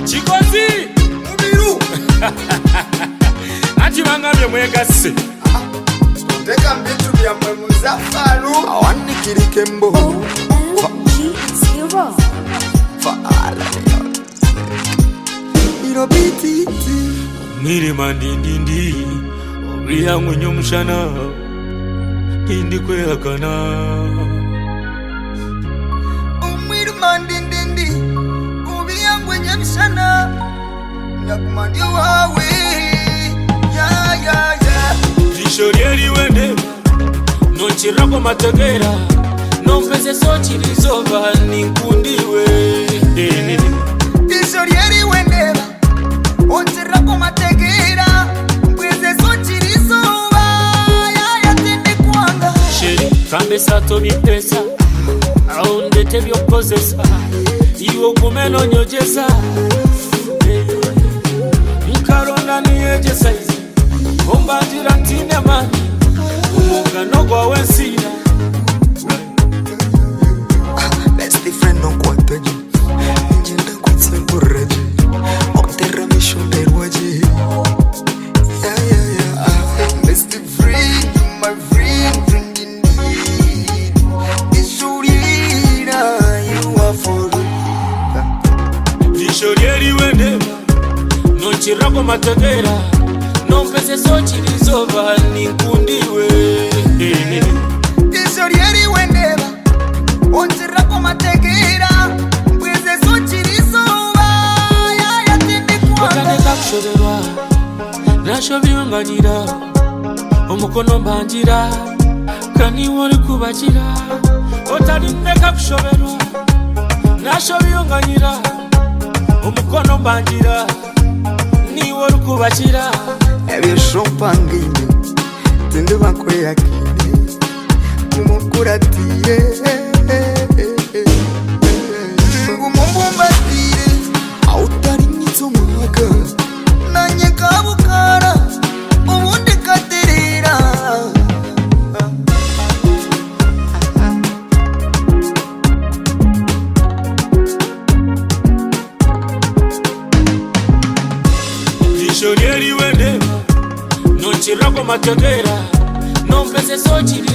Chikozi Mubiru Ati bangamye mwegase Ndeka mbitu bya mwe muzafaru awani kirikembo OMG0 Faala Iro biti Miri mandindindi Obriya mwenye mshana Indi kweyakana Umwiru mandindindi Ubiya mwenye mshana Nyakumandi wawe Ya ya ya Lishorieri wende Nonchirako mategera Nonfeze sochirizoba ninkundiwe Lishorieri wende Nonchirako mategera Nonfeze sochirizoba Ya tende kuanga Sheri kambe sato bipesa Aundete byokozesa Iwo kumeno nyojesa Nkaronda niyejesa izi Ombanjira ntine mani Umungano gwa wensina Best friend no kwataji Njenda kutsemboraji Otera mishonderwaji Ya Best friend, my friend indeed Ishurira, you are for Lishorieri wende Nonchirako mategera Nonfeze sochirizoba ninkundiwe Ishurieri wendeba Onchirako mategera Mbweze sochirizoba Ya tende kuanga Wakandeka kushoberwa Nashobyunganira Omukono mbanjira Kaniwori kubakira Otalindeka kushoberwa Nashobyunganira Omukono mbanjira Niwori kubakira Ebyo shompangine Tende bakweyakine Mumukuratire Ngumumumbatire Autari nyitso mwaka Nanye kabukara Ubundi katerera Lishorieri wende Nonchirako mategera Nonfeze sochirizoba